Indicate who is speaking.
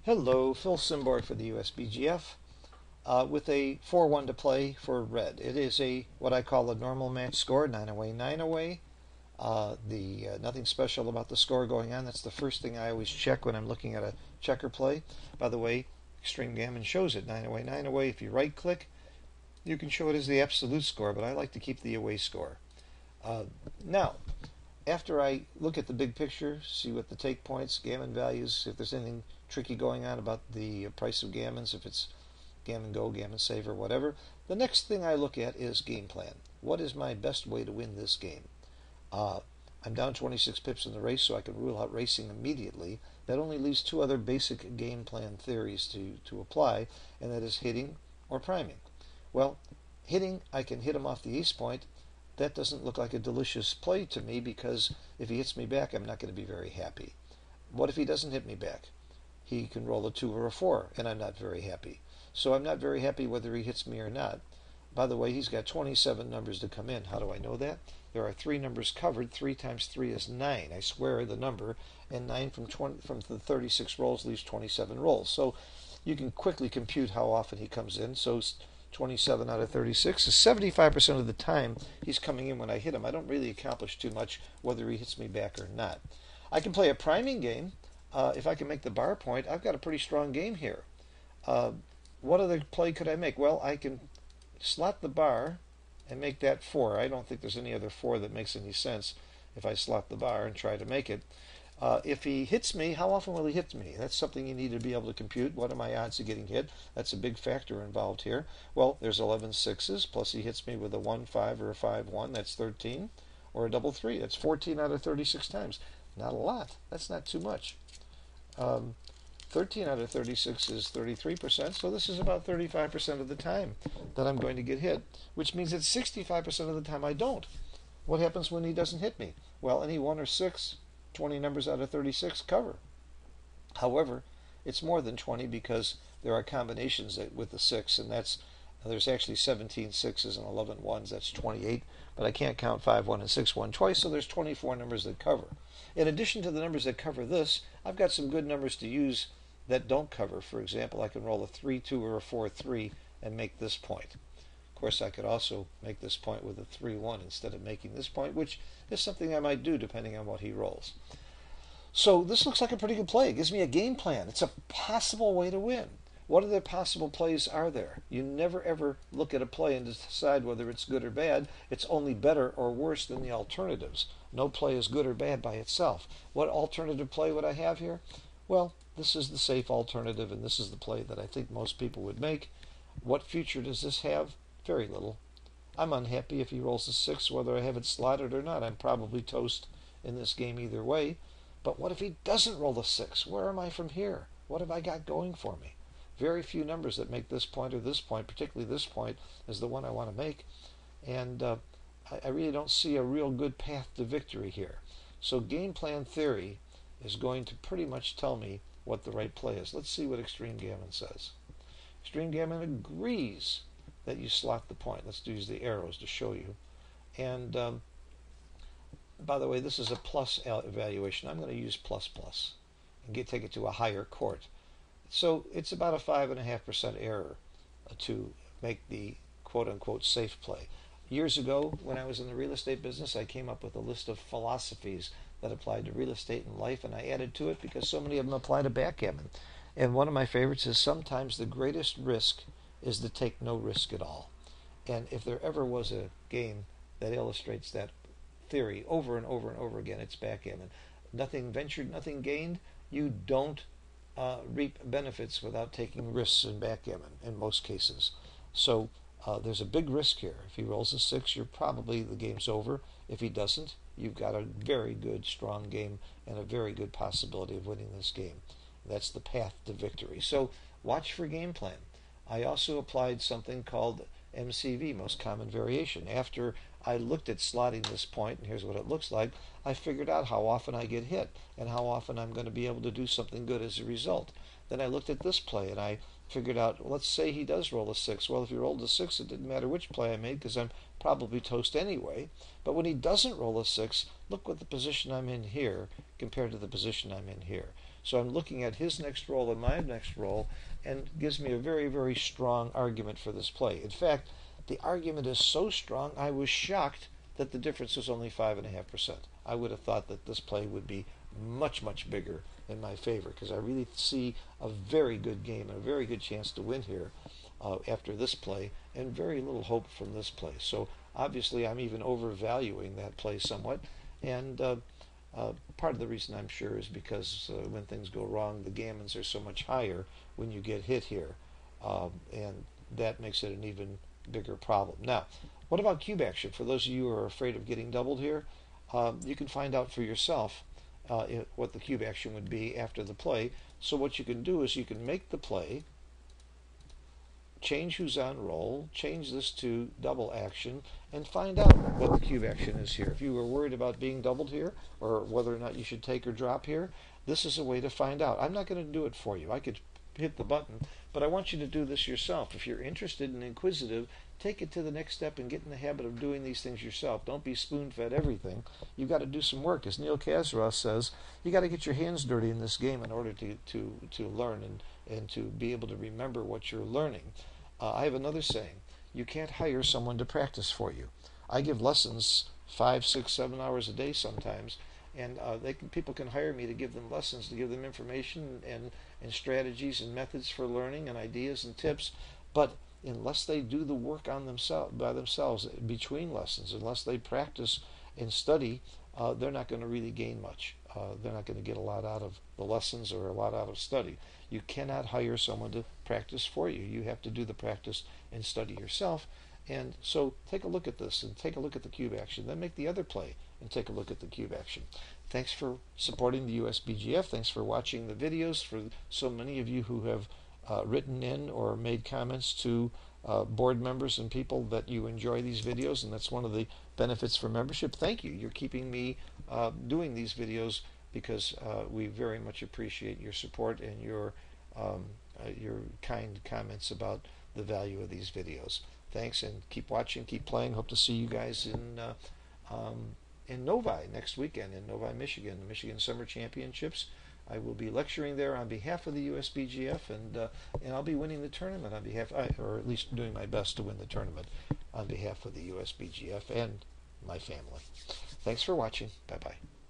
Speaker 1: Hello, Phil Simborg for the USBGF with a 4-1 to play for red. It is a what I call a normal match score, 9 away, 9 away. Nothing special about the score going on. That's the first thing I always check when I'm looking at a checker play. By the way, Extreme Gammon shows it 9 away, 9 away. If you right click, you can show it as the absolute score, but I like to keep the away score. Now, after I look at the big picture, see what the take points, gammon values, if there's anything tricky going on about the price of gammons, if it's gammon go, gammon save, or whatever, the next thing I look at is game plan. What is my best way to win this game? I'm down 26 pips in the race, so I can rule out racing immediately. That only leaves two other basic game plan theories to apply, and that is hitting or priming. Well, hitting, I can hit him off the ace point. That doesn't look like a delicious play to me because if he hits me back, I'm not going to be very happy. What if he doesn't hit me back? He can roll a 2 or a 4, and I'm not very happy. So I'm not very happy whether he hits me or not. By the way, he's got 27 numbers to come in. How do I know that? There are 3 numbers covered. 3 times 3 is 9. I square the number, and 9 from the 36 rolls leaves 27 rolls. So you can quickly compute how often he comes in. So 27 out of 36 is 75% of the time he's coming in when I hit him. I don't really accomplish too much whether he hits me back or not. I can play a priming game. If I can make the bar point, I've got a pretty strong game here. What other play could I make? Well, I can slot the bar and make that 4. I don't think there's any other 4 that makes any sense if I slot the bar and try to make it. If he hits me, how often will he hit me? That's something you need to be able to compute. What are my odds of getting hit? That's a big factor involved here. Well, there's 11 sixes, plus he hits me with a 1-5 or a 5-1. That's 13. Or a double 3. That's 14 out of 36 times. Not a lot. That's not too much. 13 out of 36 is 33%, so this is about 35% of the time that I'm going to get hit, which means that 65% of the time I don't. What happens when he doesn't hit me? Well, any 1 or 6, 20 numbers out of 36 cover. However, it's more than 20 because there are combinations with the 6, and there's actually 17 sixes and 11 ones. That's 28, but I can't count 5-1 and 6-1 twice, so there's 24 numbers that cover. In addition to the numbers that cover this, I've got some good numbers to use that don't cover. For example, I can roll a 3-2 or a 4-3 and make this point. Of course, I could also make this point with a 3-1 instead of making this point, which is something I might do depending on what he rolls. So this looks like a pretty good play. It gives me a game plan. It's a possible way to win. What other possible plays are there? You never ever look at a play and decide whether it's good or bad. It's only better or worse than the alternatives. No play is good or bad by itself. What alternative play would I have here? Well, this is the safe alternative, and this is the play that I think most people would make. What future does this have? Very little. I'm unhappy if he rolls a 6, whether I have it slotted or not. I'm probably toast in this game either way. But what if he doesn't roll a 6? Where am I from here? What have I got going for me? Very few numbers that make this point or this point, particularly this point, is the one I want to make. And I really don't see a real good path to victory here. So game plan theory is going to pretty much tell me what the right play is. Let's see what Extreme Gammon says. Extreme Gammon agrees that you slot the point. Let's use the arrows to show you. And by the way, this is a plus evaluation. I'm going to use plus and take it to a higher court. So it's about a 5.5% error to make the quote-unquote safe play. Years ago, when I was in the real estate business, I came up with a list of philosophies that applied to real estate and life, and I added to it because so many of them apply to backgammon. And one of my favorites is sometimes the greatest risk is to take no risk at all. And if there ever was a game that illustrates that theory over and over and over again, it's backgammon. Nothing ventured, nothing gained. You don't reap benefits without taking risks in backgammon in most cases. So there's a big risk here. If he rolls a 6, the game's over. If he doesn't, you've got a very good, strong game and a very good possibility of winning this game. That's the path to victory. So watch for game plan. I also applied something called MCV, most common variation. After I looked at slotting this point, and here's what it looks like, I figured out how often I get hit and how often I'm going to be able to do something good as a result. Then I looked at this play and I figured out, let's say he does roll a 6. Well, if he rolled a 6, it didn't matter which play I made because I'm probably toast anyway. But when he doesn't roll a 6, look what the position I'm in here compared to the position I'm in here. So I'm looking at his next roll and my next roll, and gives me a very, very strong argument for this play. In fact, the argument is so strong, I was shocked that the difference was only 5.5%. I would have thought that this play would be much, much bigger in my favor, because I really see a very good game and a very good chance to win here after this play, and very little hope from this play. So obviously I'm even overvaluing that play somewhat, and part of the reason I'm sure is because when things go wrong, the gammons are so much higher when you get hit here, and that makes it an even bigger problem. Now, what about cube action? For those of you who are afraid of getting doubled here, you can find out for yourself what the cube action would be after the play. So what you can do is you can make the play, change who's on roll, change this to double action, and find out what the cube action is here. If you were worried about being doubled here, or whether or not you should take or drop here, this is a way to find out. I'm not going to do it for you. I could hit the button, but I want you to do this yourself. If you're interested and inquisitive, take it to the next step and get in the habit of doing these things yourself. Don't be spoon-fed everything. You've got to do some work. As Neil Kazaroff says, you got to get your hands dirty in this game in order to learn and to be able to remember what you're learning. I have another saying: you can't hire someone to practice for you. I give lessons 5, 6, 7 hours a day sometimes, and people can hire me to give them lessons, to give them information and strategies and methods for learning and ideas and tips, but unless they do the work on themselves by themselves between lessons, unless they practice and study, they're not going to really gain much. They're not going to get a lot out of the lessons or a lot out of study. You cannot hire someone to practice for you. You have to do the practice and study yourself. And so take a look at this and take a look at the cube action. Then make the other play and take a look at the cube action. Thanks for supporting the USBGF. Thanks for watching the videos. For so many of you who have written in or made comments to board members and people that you enjoy these videos, and that's one of the benefits for membership. Thank you. You're keeping me doing these videos because we very much appreciate your support and your kind comments about the value of these videos. Thanks, and keep watching, keep playing. Hope to see you guys in Novi next weekend in Novi, Michigan, the Michigan Summer Championships. I will be lecturing there on behalf of the USBGF, and I'll be winning the tournament on behalf, or at least doing my best to win the tournament on behalf of the USBGF and my family. Thanks for watching. Bye-bye.